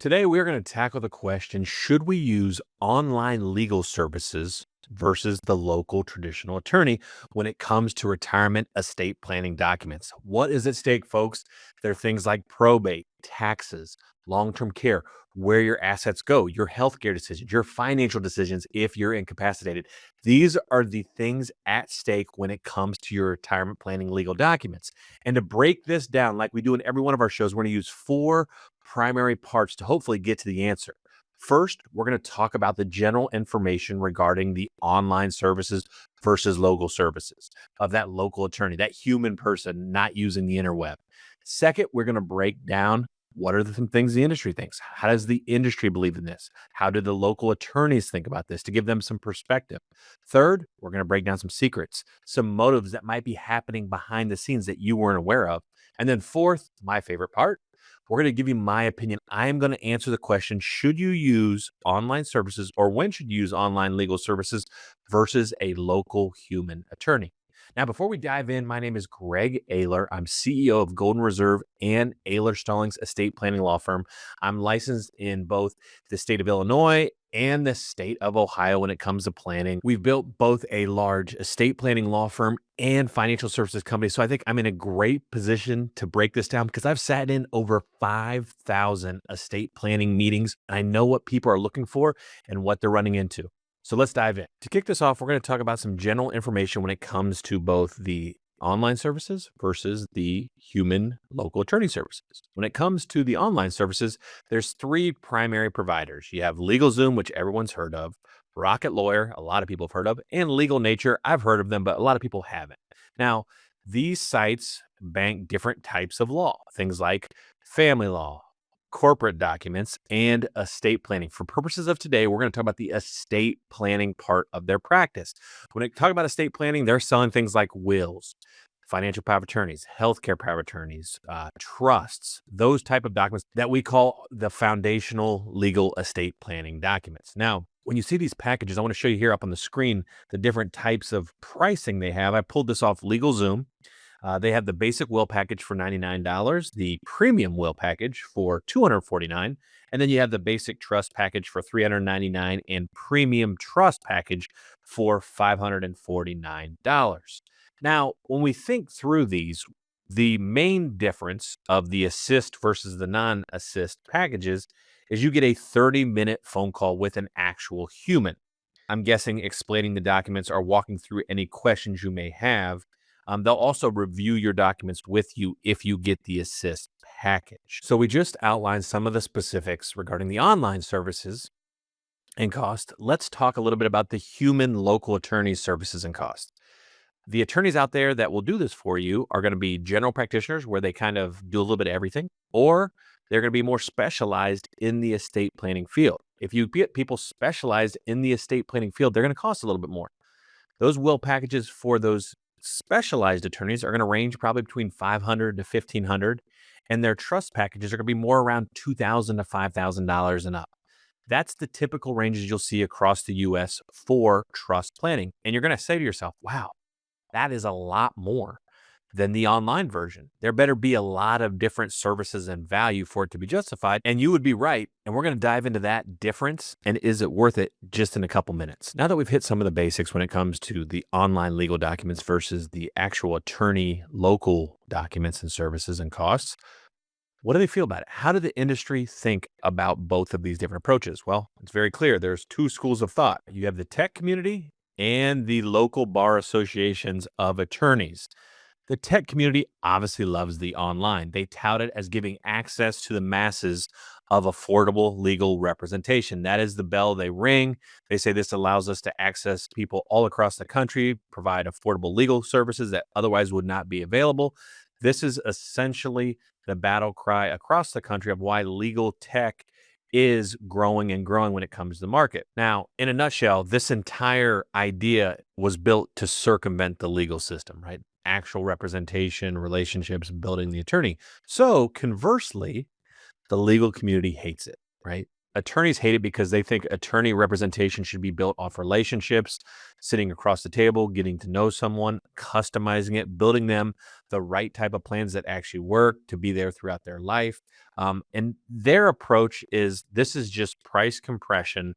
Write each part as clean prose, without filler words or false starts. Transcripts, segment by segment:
Today, we're going to tackle the question, should we use online legal services versus the local traditional attorney when it comes to retirement estate planning documents? What is at stake, folks? There are things like probate, taxes, long-term care, where your assets go, your healthcare decisions, your financial decisions if you're incapacitated. These are the things at stake when it comes to your retirement planning legal documents. And to break this down, like we do in every one of our shows, we're going to use four primary parts to hopefully get to the answer. First, we're going to talk about the general information regarding the online services versus local services of that local attorney, that human person not using the interweb. Second, we're going to break down what are some things the industry thinks. How does the industry believe in this? How do the local attorneys think about this to give them some perspective? Third, we're going to break down some secrets, some motives that might be happening behind the scenes that you weren't aware of. And then fourth, my favorite part, we're going to give you my opinion. I am going to answer the question, should you use online services or when should you use online legal services versus a local human attorney? Now, before we dive in, my name is Greg Ayler. I'm CEO of Golden Reserve and Ayler Stallings Estate Planning Law Firm. I'm licensed in both the state of Illinois and the state of Ohio when it comes to planning. We've built both a large estate planning law firm and financial services company. So I think I'm in a great position to break this down because I've sat in over 5,000 estate planning meetings. And I know what people are looking for and what they're running into. So let's dive in. To kick this off, we're going to talk about some general information when it comes to both the online services versus the human local attorney services. When it comes to the online services, there's three primary providers. You have LegalZoom, which everyone's heard of, Rocket Lawyer, a lot of people have heard of, and Legal Nature. I've heard of them, but a lot of people haven't. Now, these sites bank different types of law, things like family law, corporate documents, and estate planning. For purposes of today, we're going to talk about the estate planning part of their practice. When they talk about estate planning, they're selling things like wills, financial power of attorneys, healthcare power of attorneys, trusts, those type of documents that we call the foundational legal estate planning documents. Now, when you see these packages, I want to show you here up on the screen the different types of pricing they have. I pulled this off LegalZoom. They have the basic will package for $99, the premium will package for $249, and then you have the basic trust package for $399 and premium trust package for $549. Now, when we think through these, the main difference of the assist versus the non-assist packages is you get a 30-minute phone call with an actual human. I'm guessing explaining the documents or walking through any questions you may have. They'll also review your documents with you if you get the assist package. So we just outlined some of the specifics regarding the online services and cost. Let's talk a little bit about the human local attorney services and cost. The attorneys out there that will do this for you are going to be general practitioners where they kind of do a little bit of everything, or they're going to be more specialized in the estate planning field. If you get people specialized in the estate planning field, they're going to cost a little bit more. Those will packages for those specialized attorneys are going to range probably between $500 to $1,500, and their trust packages are going to be more around $2,000 to $5,000 and up. That's the typical ranges you'll see across the U.S. for trust planning. And you're going to say to yourself, wow, that is a lot more than the online version. There better be a lot of different services and value for it to be justified. And you would be right. And we're going to dive into that difference and is it worth it just in a couple minutes. Now that we've hit some of the basics when it comes to the online legal documents versus the actual attorney local documents and services and costs, what do they feel about it? How do the industry think about both of these different approaches? Well, it's very clear. There's two schools of thought. You have the tech community and the local bar associations of attorneys. The tech community obviously loves the online. They tout it as giving access to the masses of affordable legal representation. That is the bell they ring. They say this allows us to access people all across the country, provide affordable legal services that otherwise would not be available. This is essentially the battle cry across the country of why legal tech is growing and growing when it comes to the market. Now, in a nutshell, this entire idea was built to circumvent the legal system, right? Actual representation, relationships, building the attorney. So conversely, the legal community hates it, right? Attorneys hate it because they think attorney representation should be built off relationships, sitting across the table, getting to know someone, customizing it, building them the right type of plans that actually work to be there throughout their life. And their approach is this is just price compression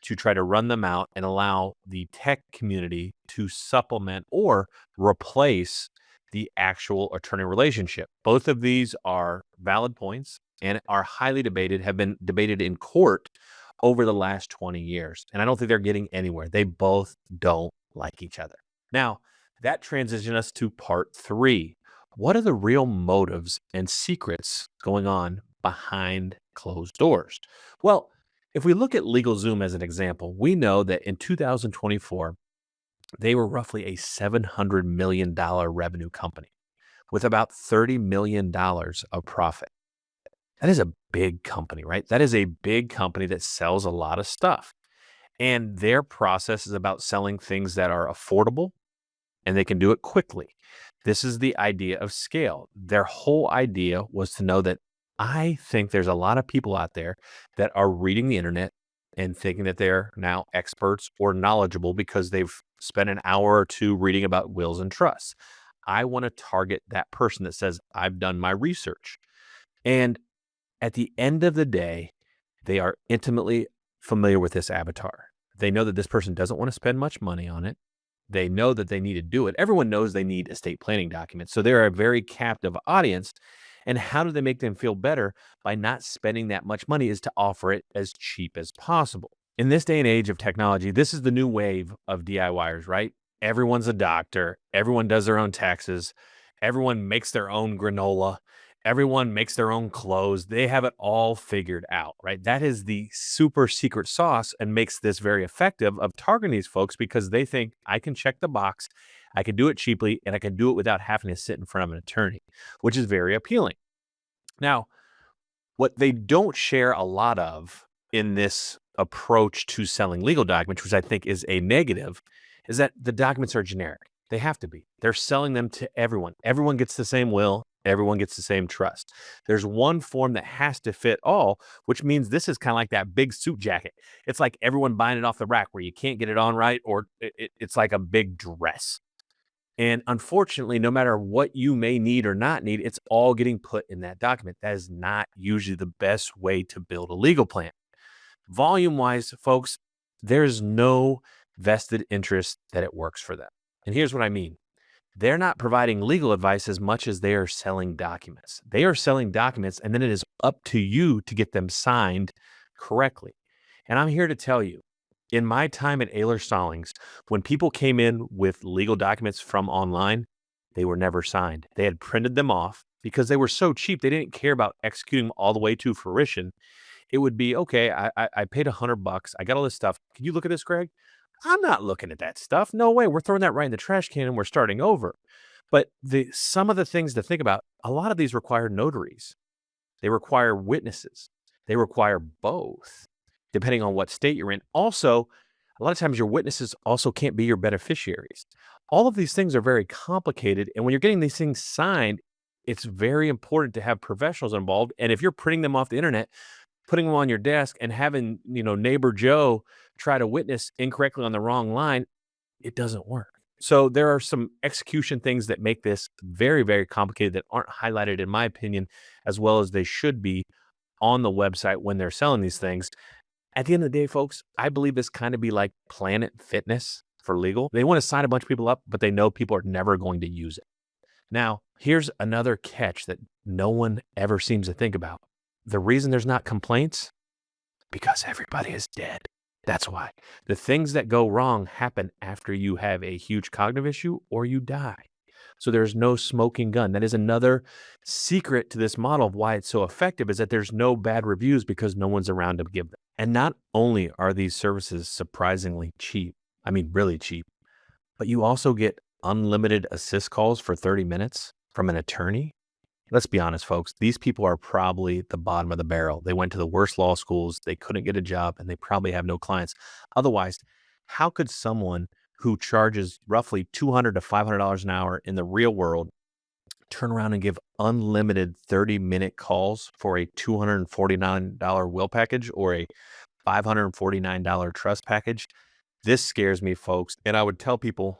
to try to run them out and allow the tech community to supplement or replace the actual attorney relationship. Both of these are valid points and are highly debated, have been debated in court over the last 20 years. And I don't think they're getting anywhere. They both don't like each other. Now, that transitions us to part three. What are the real motives and secrets going on behind closed doors? Well, if we look at LegalZoom as an example, we know that in 2024, they were roughly a $700 million revenue company with about $30 million of profit. That is a big company, right? That is a big company that sells a lot of stuff. And their process is about selling things that are affordable and they can do it quickly. This is the idea of scale. Their whole idea was to know that I think there's a lot of people out there that are reading the internet and thinking that they're now experts or knowledgeable because they've spent an hour or two reading about wills and trusts. I want to target that person that says, I've done my research. And at the end of the day, they are intimately familiar with this avatar. They know that this person doesn't want to spend much money on it. They know that they need to do it. Everyone knows they need estate planning documents. So they're a very captive audience. And how do they make them feel better by not spending that much money is to offer it as cheap as possible. In this day and age of technology, this is the new wave of DIYers, right? Everyone's a doctor. Everyone does their own taxes. Everyone makes their own granola. Everyone makes their own clothes. They have it all figured out, right? That is the super secret sauce and makes this very effective of targeting these folks because they think I can check the box, I can do it cheaply, and I can do it without having to sit in front of an attorney, which is very appealing. Now, what they don't share a lot of in this approach to selling legal documents, which I think is a negative, is that the documents are generic. They have to be. They're selling them to everyone. Everyone gets the same will. Everyone gets the same trust. There's one form that has to fit all, which means this is kind of like that big suit jacket. It's like everyone buying it off the rack where you can't get it on right, or it's like a big dress. And unfortunately, no matter what you may need or not need, it's all getting put in that document. That is not usually the best way to build a legal plan. Volume wise, folks, there's no vested interest that it works for them. And here's what I mean. They're not providing legal advice as much as they are selling documents. They are selling documents, and then it is up to you to get them signed correctly. And I'm here to tell you, in my time at Ayler Stallings, when people came in with legal documents from online, they were never signed. They had printed them off because they were so cheap. They didn't care about executing them all the way to fruition. It would be, okay, I paid $100. I got all this stuff. Can you look at this, Greg? I'm not looking at that stuff. No way. We're throwing that right in the trash can and we're starting over. But some of the things to think about, a lot of these require notaries. They require witnesses. They require both, depending on what state you're in. Also, a lot of times your witnesses also can't be your beneficiaries. All of these things are very complicated. And when you're getting these things signed, it's very important to have professionals involved. And if you're printing them off the internet, putting them on your desk and having, neighbor Joe try to witness incorrectly on the wrong line, it doesn't work. So there are some execution things that make this very, very complicated that aren't highlighted, in my opinion, as well as they should be on the website when they're selling these things. At the end of the day, folks, I believe this kind of be like Planet Fitness for legal. They want to sign a bunch of people up, but they know people are never going to use it. Now, here's another catch that no one ever seems to think about. The reason there's not complaints, because everybody is dead. That's why. The things that go wrong happen after you have a huge cognitive issue or you die. So there's no smoking gun. That is another secret to this model of why it's so effective, is that there's no bad reviews because no one's around to give them. And not only are these services surprisingly cheap, I mean really cheap, but you also get unlimited assist calls for 30 minutes from an attorney. Let's be honest, folks. These people are probably the bottom of the barrel. They went to the worst law schools. They couldn't get a job and they probably have no clients. Otherwise, how could someone who charges roughly $200 to $500 an hour in the real world turn around and give unlimited 30-minute calls for a $249 will package or a $549 trust package? This scares me, folks. And I would tell people,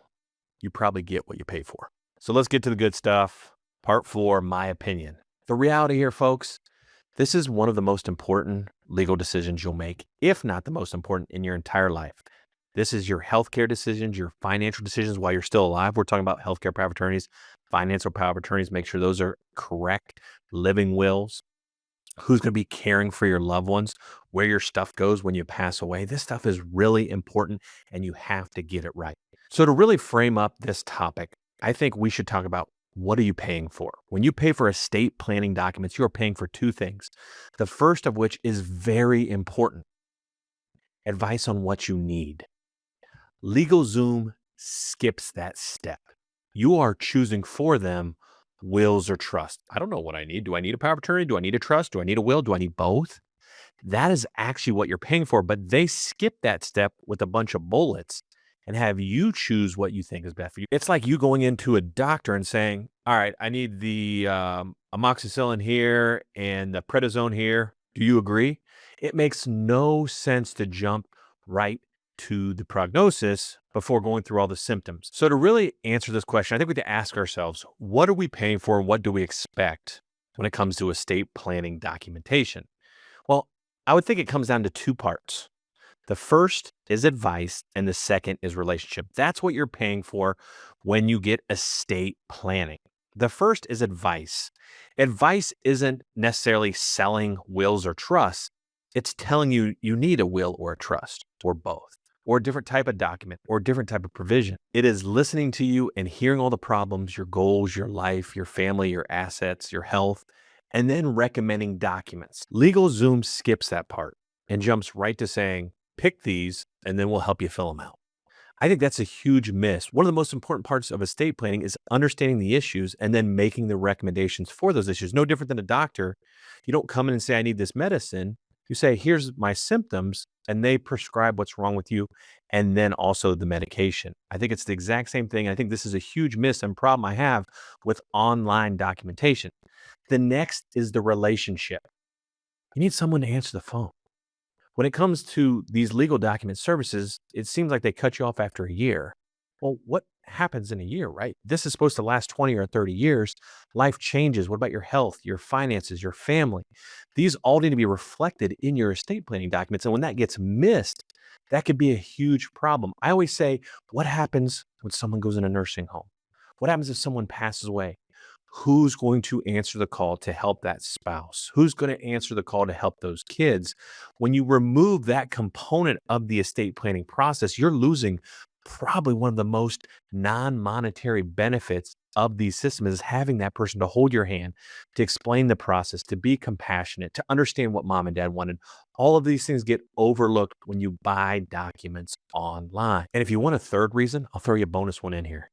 you probably get what you pay for. So let's get to the good stuff. Part 4, my opinion. The reality here, folks, this is one of the most important legal decisions you'll make, if not the most important in your entire life. This is your healthcare decisions, your financial decisions while you're still alive. We're talking about healthcare power of attorneys, financial power of attorneys. Make sure those are correct, living wills, who's going to be caring for your loved ones, where your stuff goes when you pass away. This stuff is really important and you have to get it right. So to really frame up this topic, I think we should talk about, what are you paying for? When you pay for estate planning documents, you are paying for two things. The first of which is very important: advice on what you need. LegalZoom skips that step. You are choosing for them wills or trust. I don't know what I need. Do I need a power of attorney? Do I need a trust? Do I need a will? Do I need both? That is actually what you're paying for, but they skip that step with a bunch of bullets and have you choose what you think is best for you. It's like you going into a doctor and saying, all right, I need the amoxicillin here and the prednisone here. Do you agree? It makes no sense to jump right to the prognosis before going through all the symptoms. So to really answer this question, I think we have to ask ourselves, what are we paying for and what do we expect when it comes to estate planning documentation? Well, I would think it comes down to two parts. The first is advice and the second is relationship. That's what you're paying for when you get estate planning. The first is advice. Advice isn't necessarily selling wills or trusts. It's telling you you need a will or a trust or both, or a different type of document or a different type of provision. It is listening to you and hearing all the problems, your goals, your life, your family, your assets, your health, and then recommending documents. LegalZoom skips that part and jumps right to saying, pick these and then we'll help you fill them out. I think that's a huge miss. One of the most important parts of estate planning is understanding the issues and then making the recommendations for those issues. No different than a doctor. You don't come in and say, I need this medicine. You say, here's my symptoms, and they prescribe what's wrong with you and then also the medication. I think it's the exact same thing. I think this is a huge miss and problem I have with online documentation. The next is the relationship. You need someone to answer the phone. When it comes to these legal document services, it seems like they cut you off after a year. Well, what happens in a year, right? This is supposed to last 20 or 30 years. Life changes. What about your health, your finances, your family? These all need to be reflected in your estate planning documents. And when that gets missed, that could be a huge problem. I always say, what happens when someone goes in a nursing home? What happens if someone passes away? Who's going to answer the call to help that spouse? Who's going to answer the call to help those kids? When you remove that component of the estate planning process, you're losing probably one of the most non-monetary benefits of these systems, is having that person to hold your hand, to explain the process, to be compassionate, to understand what mom and dad wanted. All of these things get overlooked when you buy documents online. And if you want a third reason, I'll throw you a bonus one in here.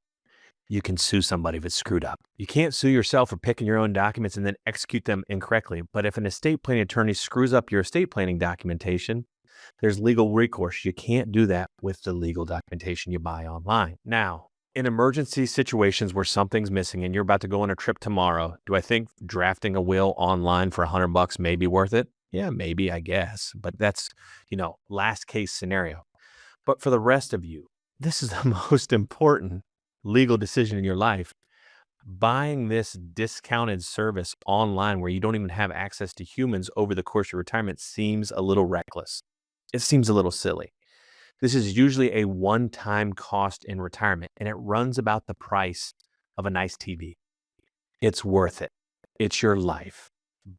You can sue somebody if it's screwed up. You can't sue yourself for picking your own documents and then execute them incorrectly. But if an estate planning attorney screws up your estate planning documentation, there's legal recourse. You can't do that with the legal documentation you buy online. Now, in emergency situations where something's missing and you're about to go on a trip tomorrow, do I think drafting a will online for $100 may be worth it? Yeah, maybe, I guess. But that's, last case scenario. But for the rest of you, this is the most important legal decision in your life. Buying this discounted service online where you don't even have access to humans over the course of your retirement seems a little reckless. It seems a little silly. This is usually a one-time cost in retirement, and it runs about the price of a nice TV. It's worth it. It's your life.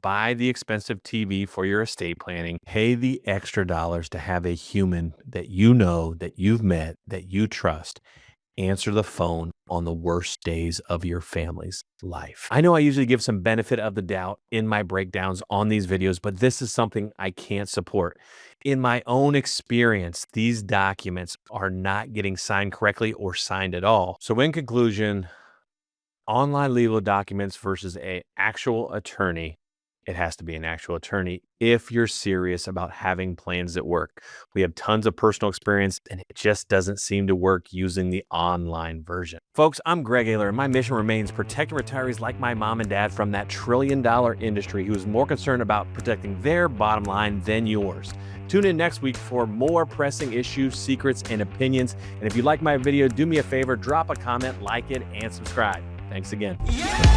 Buy the expensive TV for your estate planning. Pay the extra dollars to have a human that you know, that you've met, that you trust answer the phone on the worst days of your family's life. I know I usually give some benefit of the doubt in my breakdowns on these videos, but this is something I can't support. In my own experience, these documents are not getting signed correctly or signed at all. So in conclusion, online legal documents versus an actual attorney. It has to be an actual attorney if you're serious about having plans that work. We have tons of personal experience, and it just doesn't seem to work using the online version. Folks, I'm Greg Ayler, and my mission remains protecting retirees like my mom and dad from that trillion-dollar industry who is more concerned about protecting their bottom line than yours. Tune in next week for more pressing issues, secrets, and opinions. And if you like my video, do me a favor, drop a comment, like it, and subscribe. Thanks again. Yeah.